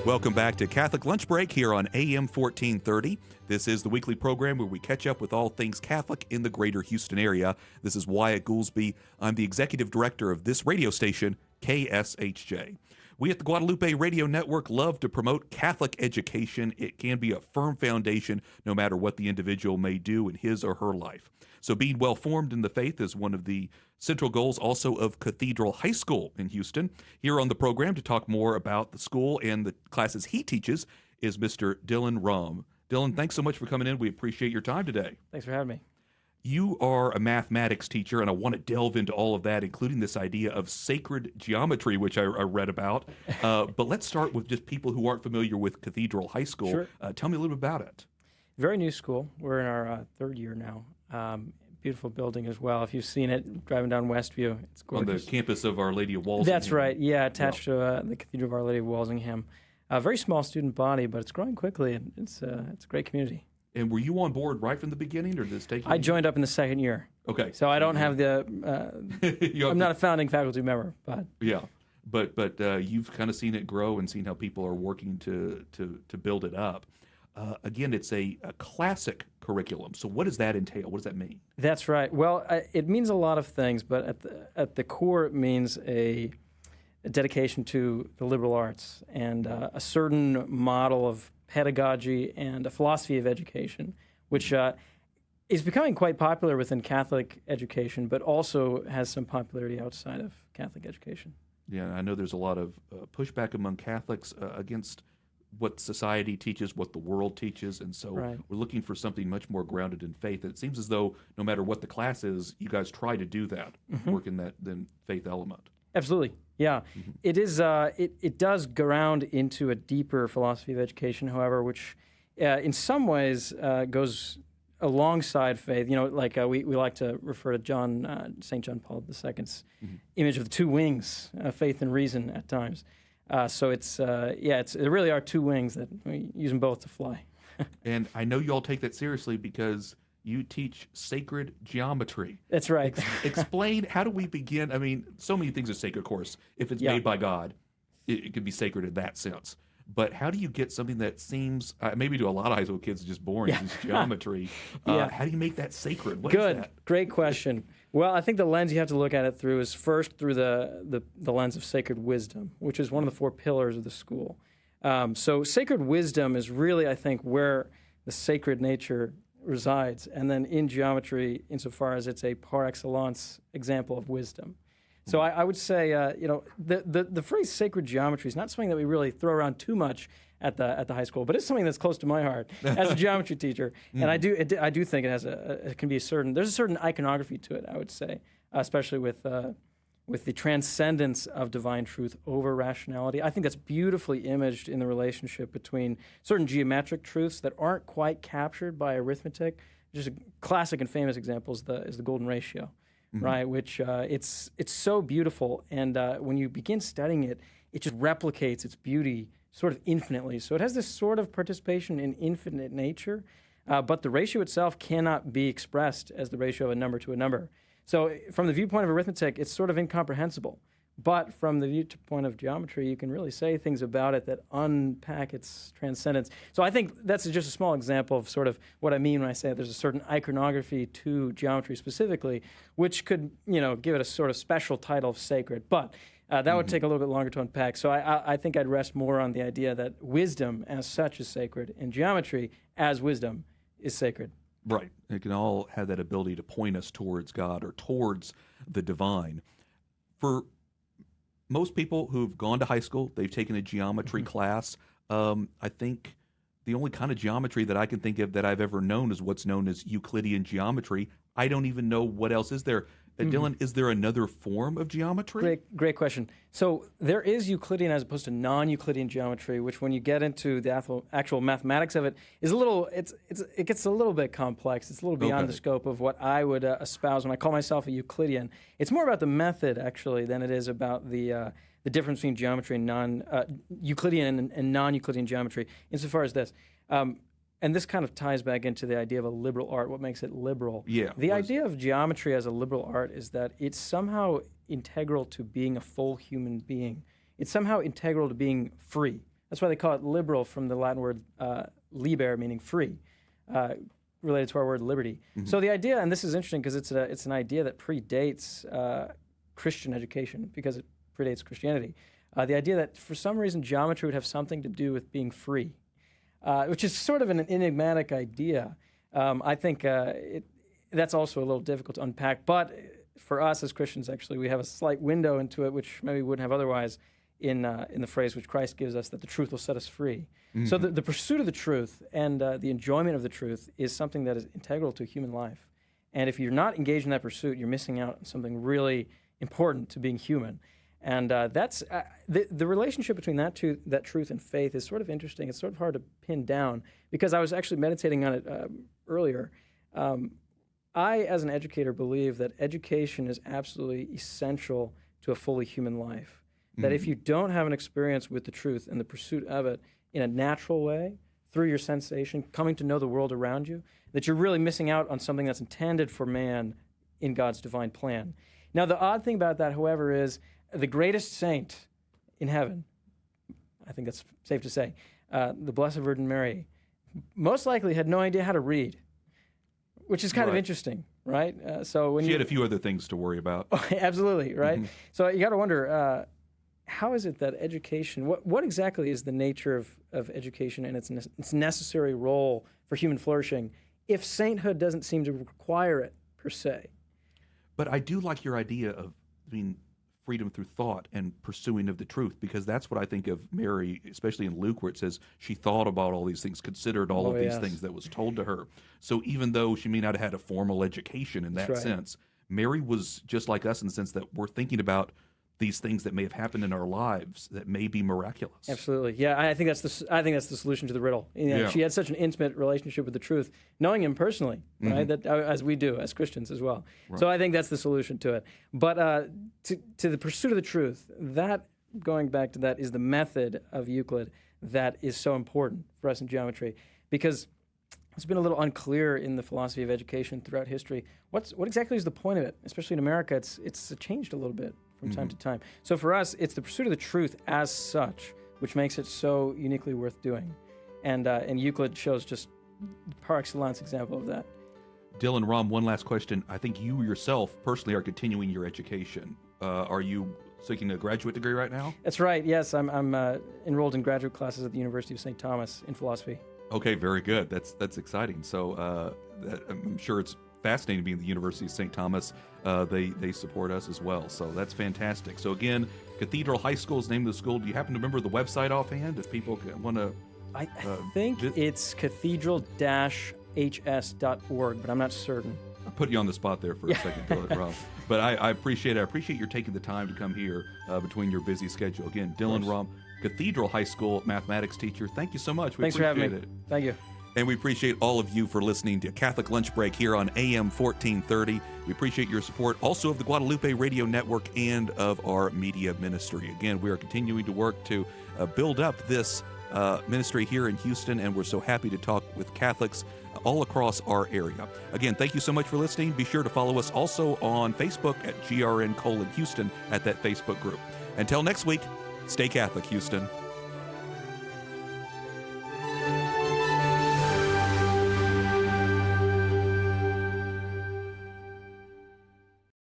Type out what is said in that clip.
Welcome back to Catholic Lunch Break here on AM 1430. This is the weekly program where we catch up with all things Catholic in the greater Houston area. This is Wyatt Goolsby. I'm the executive director of this radio station, KSHJ. We at the Guadalupe Radio Network love to promote Catholic education. It can be a firm foundation no matter what the individual may do in his or her life. So being well-formed in the faith is one of the central goals also of Cathedral High School in Houston. Here on the program to talk more about the school and the classes he teaches is Mr. Dillon Raum. Dillon, thanks so much for coming in. We appreciate your time today. Thanks for having me. You are a mathematics teacher, and I want to delve into all of that, including this idea of sacred geometry, which I read about. But let's start with just people who aren't familiar with Cathedral High School. Sure. Tell me a little bit about it. Very new school. We're in our third year now. Beautiful building as well. If you've seen it, driving down Westview, it's gorgeous. On the campus of Our Lady of Walsingham. That's right. Yeah, attached to the Cathedral of Our Lady of Walsingham. A very small student body, but it's growing quickly, and it's a great community. And were you on board right from the beginning, or did this take you? I joined up in the second year. Okay. So I don't have the. I'm not a founding faculty member, but. Yeah, but you've kind of seen it grow and seen how people are working to build it up. Again, it's a classic curriculum. So what does that entail? What does that mean? That's right. Well, it means a lot of things, but at the core, it means a dedication to the liberal arts and a certain model of pedagogy and a philosophy of education, which is becoming quite popular within Catholic education, but also has some popularity outside of Catholic education. Yeah, I know there's a lot of pushback among Catholics against what society teaches, what the world teaches, and so Right. we're looking for something much more grounded in faith. And it seems as though no matter what the class is, you guys try to do that, work in that then faith element. Absolutely, yeah. It is. It does ground into a deeper philosophy of education, however, which in some ways goes alongside faith. You know, like we like to refer to St. John Paul II's image of the two wings, faith and reason at times. So there really are two wings that we use them both to fly. And I know you all take that seriously because you teach sacred geometry. That's right. Explain, how do we begin? I mean, so many things are sacred, of course. If it's made by God, it could be sacred in that sense. But how do you get something that seems, maybe to a lot of high school kids, just boring, is geometry. How do you make that sacred? What is that? Great question. Well, I think the lens you have to look at it through is first through the lens of sacred wisdom, which is one of the four pillars of the school. So sacred wisdom is really, I think, where the sacred nature resides, and then in geometry, insofar as it's a par excellence example of wisdom. So I would say, the phrase sacred geometry is not something that we really throw around too much at the high school, but it's something that's close to my heart as a geometry teacher. And I do think it can be there's a certain iconography to it, I would say, especially with the transcendence of divine truth over rationality. I think that's beautifully imaged in the relationship between certain geometric truths that aren't quite captured by arithmetic. Just a classic and famous example is the golden ratio. Right, which it's so beautiful, and when you begin studying it, it just replicates its beauty sort of infinitely. So it has this sort of participation in infinite nature, but the ratio itself cannot be expressed as the ratio of a number to a number. So from the viewpoint of arithmetic, it's sort of incomprehensible. But from the viewpoint of geometry, you can really say things about it that unpack its transcendence. So I think that's just a small example of sort of what I mean when I say that there's a certain iconography to geometry specifically, which could, give it a sort of special title of sacred. But that would take a little bit longer to unpack. So I think I'd rest more on the idea that wisdom as such is sacred, and geometry as wisdom is sacred. Right. It can all have that ability to point us towards God or towards the divine. For most people who've gone to high school, they've taken a geometry class. I think the only kind of geometry that I can think of that I've ever known is what's known as Euclidean geometry. I don't even know what else is there. Dillon, is there another form of geometry? Great question. So there is Euclidean as opposed to non-Euclidean geometry, which when you get into the actual mathematics of it, is it gets a little bit complex. It's a little beyond the scope of what I would espouse when I call myself a Euclidean. It's more about the method, actually, than it is about the difference between geometry and Euclidean and non-Euclidean geometry, insofar as this. And this kind of ties back into the idea of a liberal art, what makes it liberal. Yeah. The idea of geometry as a liberal art is that it's somehow integral to being a full human being. It's somehow integral to being free. That's why they call it liberal, from the Latin word liber, meaning free, related to our word liberty. So the idea, and this is interesting because it's an idea that predates Christian education, because it predates Christianity. The idea that for some reason geometry would have something to do with being free, which is sort of an enigmatic idea. I think that's also a little difficult to unpack. But for us as Christians, actually, we have a slight window into it, which maybe we wouldn't have otherwise, in the phrase which Christ gives us, that the truth will set us free. So the pursuit of the truth and the enjoyment of the truth is something that is integral to human life. And if you're not engaged in that pursuit, you're missing out on something really important to being human. And that's the relationship between that truth and faith is sort of interesting. It's sort of hard to pin down, because I was actually meditating on it earlier. I, as an educator, believe that education is absolutely essential to a fully human life. That if you don't have an experience with the truth and the pursuit of it in a natural way, through your sensation, coming to know the world around you, that you're really missing out on something that's intended for man in God's divine plan. Now, the odd thing about that, however, is the greatest saint in heaven, I think that's safe to say, the Blessed Virgin Mary, most likely had no idea how to read, which is kind of interesting, right? So when she had a few other things to worry about. Absolutely, right? So you got to wonder, how is it that education, what exactly is the nature of education and its necessary role for human flourishing if sainthood doesn't seem to require it, per se? But I do like your idea of freedom through thought and pursuing of the truth, because that's what I think of Mary, especially in Luke, where it says she thought about all these things, considered all of these things that was told to her. So even though she may not have had a formal education in that sense, Mary was just like us in the sense that we're thinking about these things that may have happened in our lives that may be miraculous. Absolutely, yeah. I think that's the solution to the riddle. She had such an intimate relationship with the truth, knowing Him personally, right? That as we do as Christians as well. Right. So I think that's the solution to it. But to the pursuit of the truth, that, going back to that, is the method of Euclid that is so important for us in geometry, because it's been a little unclear in the philosophy of education throughout history. What exactly is the point of it? Especially in America, it's changed a little bit from time to time. So for us, it's the pursuit of the truth as such, which makes it so uniquely worth doing. And Euclid shows just par excellence example of that. Dillon Raum, one last question. I think you yourself personally are continuing your education. Are you seeking a graduate degree right now? That's right, yes. I'm enrolled in graduate classes at the University of St. Thomas in philosophy. Okay, very good. That's exciting. So I'm sure it's fascinating being at the University of St. Thomas. They support us as well, so that's fantastic. So again, Cathedral High School is the name of the school. Do you happen to remember the website offhand if people want to? I think it's cathedral-hs.org, but I'm not certain. I put you on the spot there for a second, Rob. But I appreciate it. I appreciate your taking the time to come here between your busy schedule. Again, Dillon Raum, Cathedral High School mathematics teacher. Thank you so much. Thanks for having me. Thank you. And we appreciate all of you for listening to Catholic Lunch Break here on AM 1430. We appreciate your support also of the Guadalupe Radio Network and of our media ministry. Again, we are continuing to work to build up this ministry here in Houston, and we're so happy to talk with Catholics all across our area. Again, thank you so much for listening. Be sure to follow us also on Facebook at GRN:Houston at that Facebook group. Until next week, stay Catholic, Houston.